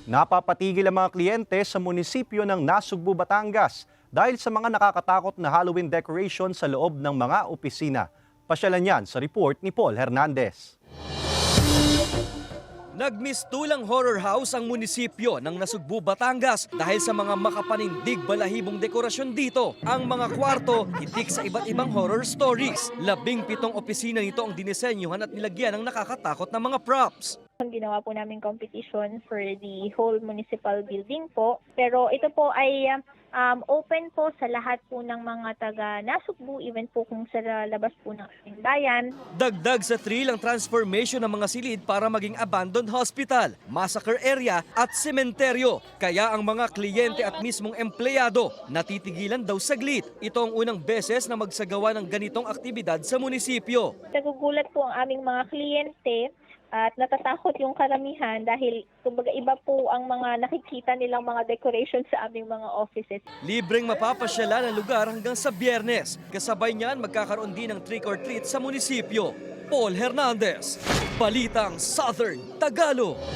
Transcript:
Napapatigil ang mga kliyente sa munisipyo ng Nasugbu, Batangas dahil sa mga nakakatakot na Halloween decoration sa loob ng mga opisina. Pasyalan yan sa report ni Paul Hernandez. Nagmistulang horror house ang munisipyo ng Nasugbu, Batangas dahil sa mga makapanindig balahibong dekorasyon dito. Ang mga kwarto, hitik sa iba't ibang horror stories. 17 opisina nito ang dinisenyuhan at nilagyan ng nakakatakot na mga props. Ginawa po namin competition for the whole municipal building po. Pero ito po ay open po sa lahat po ng mga taga Nasugbu, even po kung sa labas po ng ating bayan. Dagdag sa thrill ang transformation ng mga silid para maging abandoned hospital, massacre area at sementeryo. Kaya ang mga kliyente at mismong empleyado natitigilan daw saglit. Ito ang unang beses na magsagawa ng ganitong aktibidad sa munisipyo. Nagugulat po ang aming mga kliyente at natatakot yung karamihan dahil kumbaga iba po ang mga nakikita nilang mga decorations sa aming mga offices. Libreng mapapasyalan ang lugar hanggang sa Biyernes. Kasabay niyan magkakaroon din ng trick or treat sa munisipyo. Paul Hernandez, Balitang Southern Tagalog.